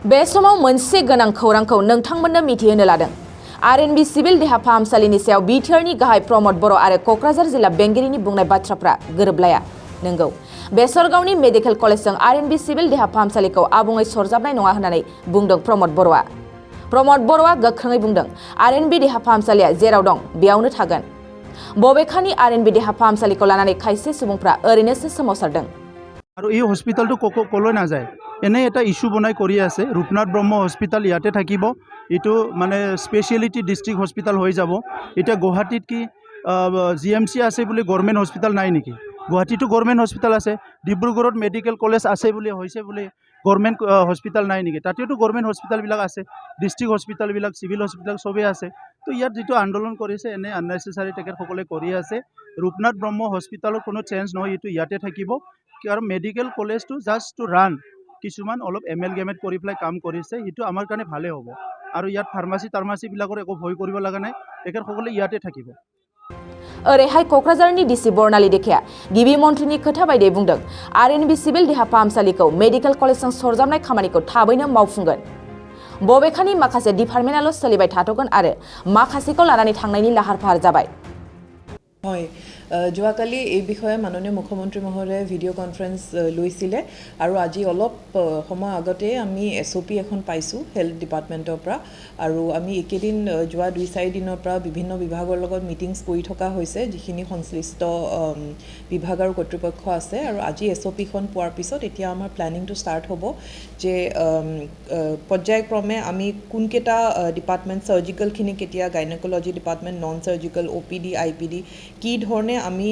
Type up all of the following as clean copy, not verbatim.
बे समाव मोनसे गोनां खौरांखौ नोंथांमोननो मिथिहोनो लादों। आरएनबी सिभिल देहा फाहामसालिनि सायाव बिटिआरनि गाहाय प्रमद बर' आरो क'क्राझार जिल्ला बेंगिरिनि बुंनाय बाथ्राफ्रा गोरोबलाया। नंगौ, बेसरगावनि मेडिकेल कलेजजों आरएनबी सिभिल देहा फाहामसालिखौ आबुङै सरजाबनाय नङा होननानै बुंदों प्रमद बर'आ। प्रमद बर'आ गोख्रोङै बुंदों, आरएनबी देहा फाहामसालिया जेराव दं बेयावनो थागोन। बबेखानि आरएनबी देहा फाहामसालिखौ लानानै खायसे सुबुंफ्रा ओरैनोसो सोमावसारदों। আৰু এই হস্পিটালটো কলৈ নাযায় এনে এটা ইস্যু বনাই কৰি আছে। ৰূপনাথ ব্ৰহ্ম হস্পিটাল ইয়াতে থাকিব, এইটো মানে স্পেচিয়েলিটি ডিষ্ট্ৰিক্ট হস্পিটাল হৈ যাব। এতিয়া গুৱাহাটীত কি জিএমচি আছে বুলি গভৰ্ণমেণ্ট হস্পিটাল নাই নেকি? গুৱাহাটীতো গভৰ্ণমেণ্ট হস্পিটাল আছে, ডিব্ৰুগড়ত মেডিকেল কলেজ আছে বুলি হৈছে বুলি গভৰ্ণমেণ্ট হস্পিটাল নাই নেকি? তাতেতো গভৰ্ণমেণ্ট হস্পিটালবিলাক আছে, ডিষ্ট্ৰিক্ট হস্পিটালবিলাক, চিভিল হস্পিটাল চবেই আছে। তো ইয়াত যিটো আন্দোলন কৰিছে এনে আননেচেচাৰী তেখেতসকলে কৰি আছে। ৰূপনাথ ব্ৰহ্ম হস্পিটালৰ কোনো চেঞ্জ নহয়, এইটো ইয়াতে থাকিব। কাৰণ মেডিকেল কলেজটো জাষ্ট টু ৰান কিছুমান অলপ এমেলগেমেট কৰি পেলাই কাম কৰিছে, সেইটো আমাৰ কাৰণে ভালে হ'ব। আৰু ইয়াত ফাৰ্মাচীবিলাকৰ একো ভয় কৰিব লগা নাই, তেখেতসকলে ইয়াতে থাকিব। ओरैहाय क'क्राझारनि डिसि बर्नाली देखाया गिबि मन्थ्रिनि खोथा बायदियै बुंदों, आरएनबी सिभिल देहा फाहामसालिखौ मेडिकेल कलेजजों सरजाबनाय खामानिखौ थाबैनो मावफुंगोन। बबेखानि माखासे डिपार्टमेन्टआल' सोलिबाय थाथ'गोन आरो माखासेखौ लानानै थांनायनि लाहार फाहार जाबाय। হয়, যোৱাকালি এই বিষয়ে মাননীয় মুখ্যমন্ত্ৰী মহোদয়ে ভিডিঅ' কনফাৰেন্স লৈছিলে আৰু আজি অলপ সময় আগতে আমি SOP এখন পাইছোঁ হেল্থ ডিপাৰ্টমেণ্টৰ পৰা। আৰু আমি একেদিন যোৱা 2-4 দিনৰ পৰা বিভিন্ন বিভাগৰ লগত মিটিংছ কৰি থকা হৈছে, যিখিনি সংশ্লিষ্ট বিভাগ আৰু কৰ্তৃপক্ষ আছে। আৰু আজি SOPখন পোৱাৰ পিছত এতিয়া আমাৰ প্লেনিংটো ষ্টাৰ্ট হ'ব যে পৰ্যায়ক্ৰমে আমি কোনকেইটা ডিপাৰ্টমেণ্ট, চাৰ্জিকেলখিনি কেতিয়া, gynaecology department, non surgical, OPD, IPD কি ধৰণে আমি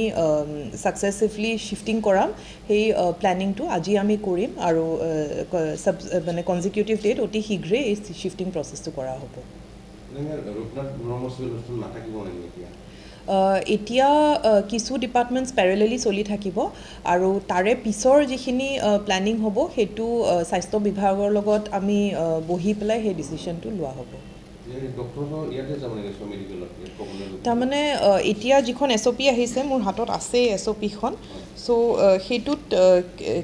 ছাকচেছিভলি শিফটিং কৰাম, সেই প্লেনিংটো আজি আমি কৰিম। আৰু মানে কনজিকিউটিভ ডেট অতি শীঘ্ৰেই এই শিফটিং প্ৰচেছটো কৰা হ'ব। এতিয়া কিছু ডিপাৰ্টমেণ্টছ পেৰেলেলি চলি থাকিব আৰু তাৰে পিছৰ যিখিনি প্লেনিং হ'ব সেইটো স্বাস্থ্য বিভাগৰ লগত আমি বহি পেলাই সেই ডিচিশ্যনটো লোৱা হ'ব। তাৰমানে এতিয়া যিখন SOP আহিছে, মোৰ হাতত আছে SOPখন। চ' সেইটোত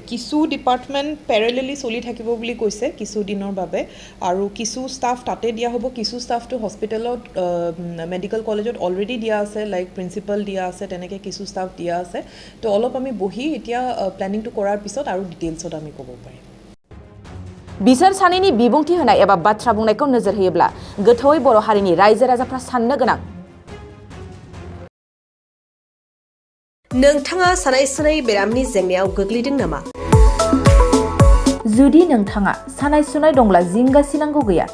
কিছু ডিপাৰ্টমেণ্ট পেৰেলেলি চলি থাকিব বুলি কৈছে কিছু দিনৰ বাবে, আৰু কিছু ষ্টাফ তাতে দিয়া হ'ব, কিছু ষ্টাফটো হস্পিটেলত মেডিকেল কলেজত অলৰেডি দিয়া আছে, লাইক প্ৰিন্সিপাল দিয়া আছে, তেনেকৈ কিছু ষ্টাফ দিয়া আছে। তো অলপ আমি বহি এতিয়া প্লেনিংটো কৰাৰ পিছত আৰু ডিটেইলছত আমি ক'ব পাৰিম। बिसोर सानैनि बिबुंथि होनाय एबा बाथ्रा बुंनायखौ नोजोर होयोब्ला गोथौयै बर' हारिनि रायजो राजाफ्रा साननो गोनां। नोंथाङा सानाय सुनाय बेरामनि जेंनायाव गोग्लैदों नामा? जुदि नोंथाङा सानाय सुनाय दंब्ला जिंगासिनांगौ गैया।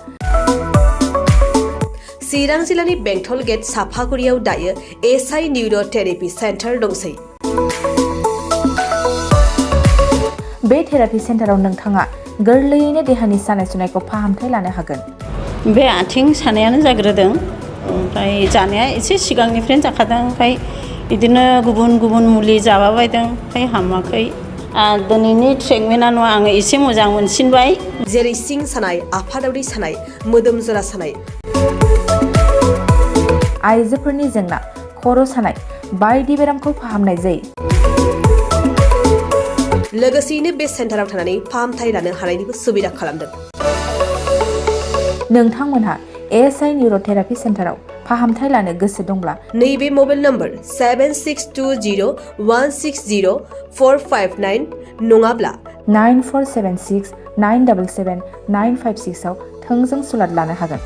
चिरां जिल्लानि बेंटल गेट साफागुरियाव दायो SI निउर' थेरापि सेन्टार दंसै। बे थेरापि सेन्टाराव नोंथाङा गोरलैयैनो देहानि सानाय सुनायखौ फाहामथाय लानो हागोन। बे आथिं सानायानो जाग्रोदों, ओमफ्राय जानाया एसे सिगांनिफ्रायनो जाखादों, ओमफ्राय बिदिनो गुबुन गुबुन मुलि जाबाबायदों, ओमफ्राय हामाखै। दिनैनि ट्रिटमेन्टआ आङो एसे मोजां मोनसिनबाय। जेरै सिं सानाय, आफादावरि सानाय, मोदोम जरा सानाय, आइजोफोरनि जेंना, खर' सानाय बायदि बेरामखौ फाहामनाय जायो। लोगोसेयैनो बे सेन्टाराव थानानै फाहामथाय लानो हानायनिबो सुबिदा खालामदों। नोंथांमोनहा SI निउर' थेरापि सेन्टाराव फाहामथाय लानो गोसो दंब्ला नैबे मबाइल नम्बर 7620160459 नङाब्ला 9476977956 आव थोंजों सुलाद लानो हागोन।